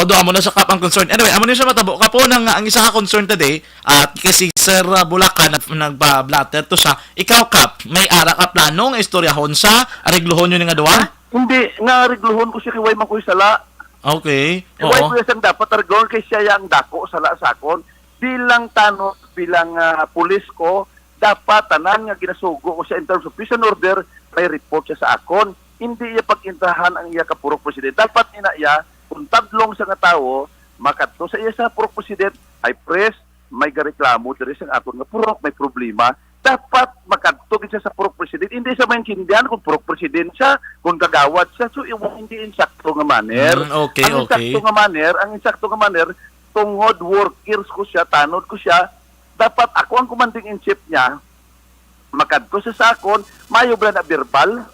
doon mo na sa kap ang concern. Anyway, amo na siya matabo. Kapo ang isa ka concern today, at kasi Sir Bulacan nagba-blatter to siya, ikaw kap, may ara ka plano nga istoryahon sa, arigluhon yun nga duwa? Hindi, nga arigluhon ko siya kiway man ko sala. Okay, kiway ko siyang dapat arigluhon kay siya yung dako sala sa akon. Bilang tanong, bilang pulis ko, dapat tanan nga ginasugo ko siya in terms of prison order, may report siya sa akon. Hindi iya pag-intrahan ang iya kapurok presidente. Dapat ina iya, kung tadlong sa nga tao, makadto sa iya sa purok presidente, ay press, may gareklamo, diri sa aton nga purok, may problema. Dapat makadto siya sa purok presidente. Hindi sa maintindihan kung purok presidente siya, kung kagawad siya. So, hindi insakto nga manner. Ang insakto nga manner, tungod workers ko siya, tanod ko siya, dapat ako ang commanding in chief niya, makadto sa sakon, mayo ba na verbal?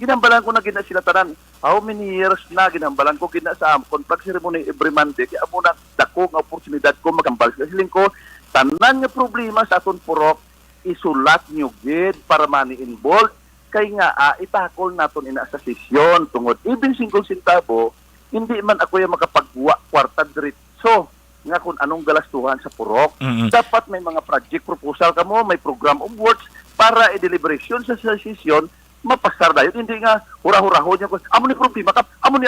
Ginambalan ko na gina sila tanan. How many years na ginambalan ko gina sa contract ceremony every Monday. Kaya mo na dako nga oportunidad ko magambal sa siling ko. Tanan nga problema sa aton purok, isulat nyo gid para mani involved. Kay nga itakol naton ina sa sesyon tungod even single centavo, hindi man ako yung makapagwa kwarta diretso nga kung anong galastuhan sa purok. Dapat may mga project proposal kamo, may program of works para i-deliberation sa sesyon, mapasar dayon. Hindi nga hura-hurahon niya ko, amo ni problema kap, amo ni,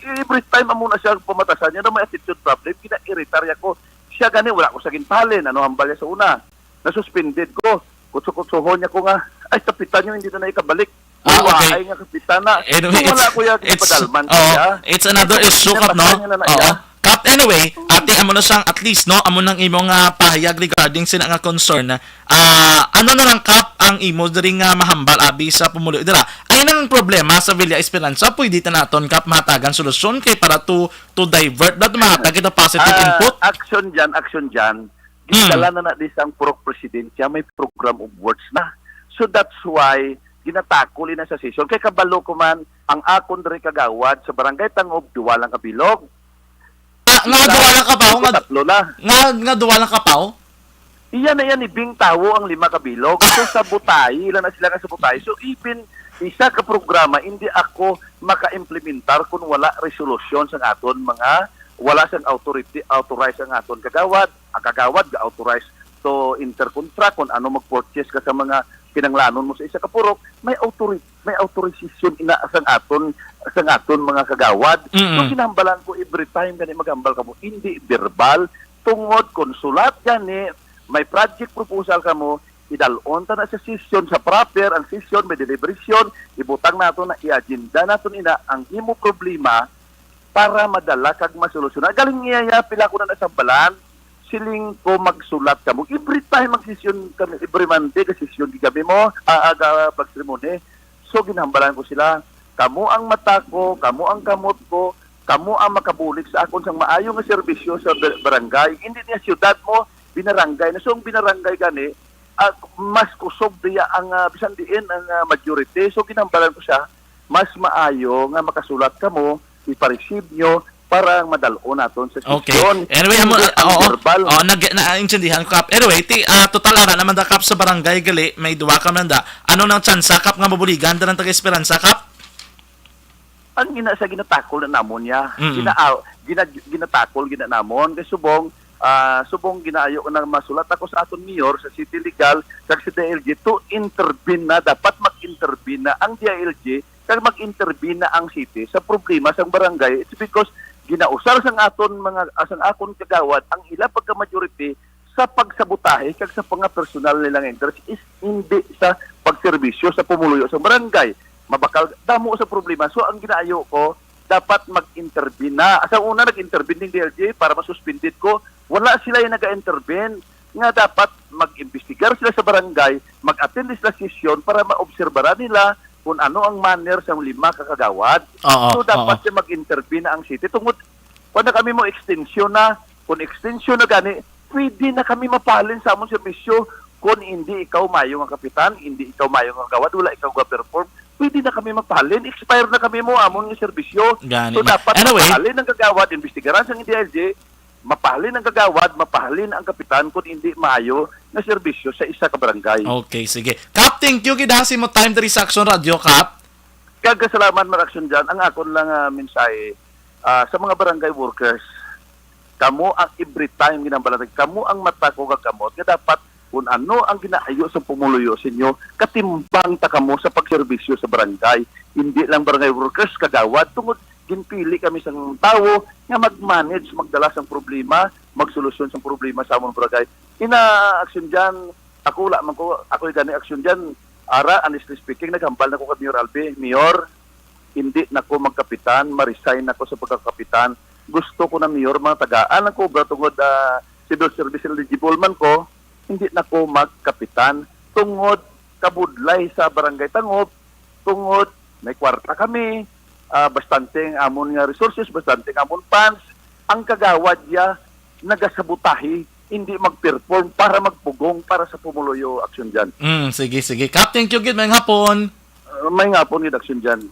every time amo na siya pumatasan niya na may attitude problem, kina-irritarya ko. Siya gani, wala ko sa ginpalin, ano hambal niya sa una. Nasuspended ko, kutso-kutsohon niya ko nga, ay kapitan niyo, hindi na ikabalik. Okay. Ay nga kapitan na. Anyway, wala ko yan, padalman siya. It's another issue, Kap, no? Kap, anyway, ate, amo na siyang, at least, no, amo nang imong pahayag regarding sila nga concern na, ano na lang, Kap, ang imo diri nga mahambal abi sa pumulo dira. Ay nang problema sa Villa Esperanza, pwede ta naton, Kap, mahatagan solusyon kay para to divert that mahatag ito positive input. Action dyan. Gidala na di sang purok presidensya, may program of works na. So that's why ginatakol na sa session. Kay kabalo ko man, ang akon diri kagawad sa barangay Tangob, duwalang kabilog. Nga duwalang kapaw? Tatlo na. Nga duwalang kapaw? Iyan na yan, ibing tawo ang 5 kabilog. So sa butay, ilan na sila ka sa butay. So even isa ka programa, hindi ako maka-implementar kung wala resolusyon sa aton mga, wala sang authorize ang aton kagawad. Ang kagawad ga-authorize to intercontract kung ano mag-purchase ka sa mga kinanglanon mo sa isa ka purok, may authorization ina sang aton mga kagawad. So ginambalan ko every time gani magambal ka mo, hindi verbal, tungod konsulat gani, may project proposal ka mo, idalon ta na sa session sa proper, ang session may deliberation, ibutang nato na i-agenda naton ina ang imo problema para madala kag masolusyonan. Galing niya pila ko na nasambalan, siling ko magsulat ka mo. Every time mag-session kami, every Monday, ka-session di kami mo, aga pag-seremony. So, ginambalan ko sila, kamo ang mata ko, kamo ang kamot ko, kamo ang makabulik sa akon sang maayong nga serbisyo sa barangay. Hindi niya siyudad mo, binarangay. Na so, ang binarangay gani, mas kusog diya ang bisan diin ang majority. So, ginambalan ko siya, mas maayo nga makasulat ka mo, ipareceive nyo, para madalo naton sa sesyon. Okay. Anyway, naintindihan ko, Kap. Anyway, total ara naman da, Kap, sa barangay gali, may duwa ka man da. Ano nang tsansa, Kap, nga mabuligan da ng taga-Esperanza, Kap? Ang ginatakol na namon niya. Ginatakol namon. Kay subong ginaayo ko na masulat ako sa aton mayor, sa City Legal, sa DILG, to intervene na, dapat mag-intervene na ang DILG, kag mag-intervene na ang city sa problema sa barangay. It's because ginausar sang aton mga asang akon kagawad ang ila pagka majority sa pagsabotahe kag sa mga personal nilang interest is hindi sa pagserbisyo sa pumuluyo sa barangay. Mabakal damo sa problema. So ang ginaayo ko, dapat mag-intervene na. Sa una nag-intervene ng DLG para masuspended ko, wala sila yung nag-intervene nga dapat mag-imbestigar sila sa barangay, mag-attend sila sa session para maobserbara nila kung ano ang manner sa 5 kakagawad. So dapat siya mag-intervene na ang city. Tungod, kung na kami mo extension na, kung extension na gani, pwede na kami mapalin sa among serbisyo. Kung hindi ikaw mayong ang kapitan, hindi ikaw mayong ang kagawad, wala ikaw ga-perform, pwede na kami mapalin. Expire na kami mo among serbisyo. So dapat mapalin ang kagawad, investigaran sa DILG, mapalin ang kagawad, mapalin ang kapitan kung hindi maayo na serbisyo sa isa ka barangay. Okay, sige. Kap, thank you. Kidasi mo time diri sa Action Radio, Kap. Kagasalaman man action dyan. Ang akon lang mensahe sa mga barangay workers, kamo ang every time ginambalatag, kamo ang mata ko kagamot, nga dapat kung ano ang ginaayo sa pumuluyo sa inyo, katimbang ta kamo sa pagserbisyo sa barangay. Hindi lang barangay workers, kagawad, tungod ginpili kami sa tao nga mag-manage, magdala sang problema, magsolusyon sa problema sa among barangay. Ina-action dyan, ako gani action dyan, ara, honestly speaking, naghambal na ko kay Mayor Albe. Mayor, hindi na ko magkapitan, ma-resign ako sa pagkakapitan. Gusto ko na Mayor, mga tagaan ako, tungod civil service eligible man ko, hindi na ko magkapitan. Tungod, kabudlay sa barangay Tangob, tungod, may kwarta kami, bastante amon nga resources, bastante amon funds, ang kagawad niya nagasabutahi hindi mag-perform para magpugong para sa Pumuluyo action dyan. Sige, sige. Kap, thank you, good. May hapon. May nga po ni action dyan.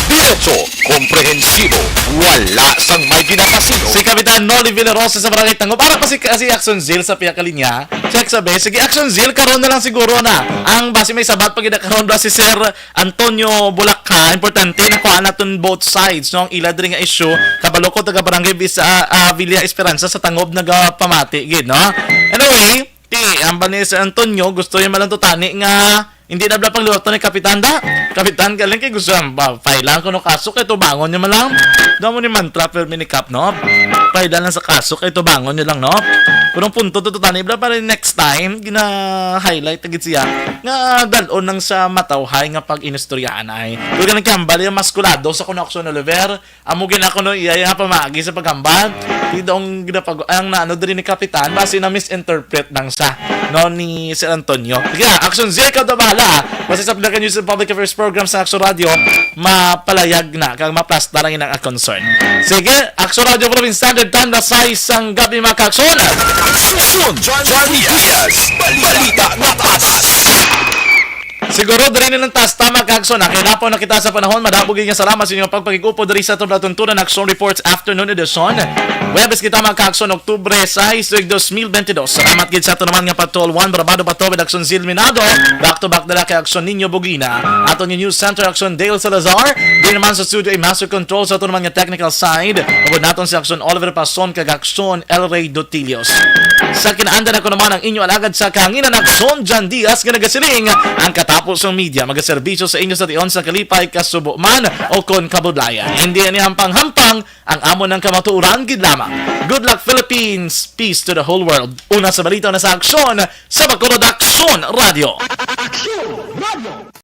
Diretso, komprehensibo, wala sang may ginapasino. Si Kapitan Noli Villarosa sa Barangay Tango. Para pa si Action Zil sa piyakalinya. Check sabi. Sige, Action Zil, karon na lang siguro na. Ang base may sabat pag karon ba si Sir Antonio Bulaca. Importante na kuha natin both sides. No? Ang ila diri nga issue. Kabalo ko taga Barangay Villa Esperanza sa Tangob nagapamati. Gid, no? Anyway, ang ba ni Sir Antonio, gusto niya malantutani nga hindi na bla pagluto ni Kapitan da. Kapitan, galing kay gusto ba? Failan ko no kaso kay tubangon niya malang. Damo ni mantra per minikap, no? Failan lang sa kaso kay tubangon niya lang, no? Kurang punto to tani bla para next time gina-highlight agad siya nga dalon nang sa matawhay nga pag inistoryahan ay. Kung ganun kambal yung maskulado sa Connection Oliver, amo ginako no iya nga pamagi sa paghambal. Didong ginapag ang naano diri ni Kapitan base na misinterpret nang sa no ni Sir Antonio. Sige, Action Z ka bahala. Basta sa Pinakan News and Public Affairs Program sa Action Radio, mapalayag na kang maplasta lang ang concern. Sige, Action Radio Province Standard Time na sa isang gabi mga ka-aksyon. Aksyon, John Diaz, balita na tatas. Siguro diri nilang tas tama ka-aksyon. Kaya po nakita sa panahon, madabog nga salamat sa inyong pagpagikupo diri sa itong natuntunan ng Action Reports Afternoon Edition. Webes kita mga ka-aksyon, Oktubre 6, 2022. Salamat gid sa ito naman nga patol 1, Brabado Patobed, Action Zilminado. Back to back dala kay Action Ninyo Bugina. Ato yung News Center, Action Dale Salazar. Di naman sa studio ay Master Control sa ito naman nga technical side. Ugod natin si Action Oliver Pason kag Action El Rey Dotilios. Sa kinaandan ako naman ang inyo alagad sa kahanginan ng Action John Diaz nga nagasiling ang katapos ng media magaserbisyo sa inyo sa tion sa kalipay kasubo man o kon kabudlayan. Hindi ni hampang-hampang ang amo ng kamatuuran gid lamang. Good luck Philippines, peace to the whole world. Una sa balita na sa Aksyon sa Bacolod Aksyon Radio. Aksyon Radio.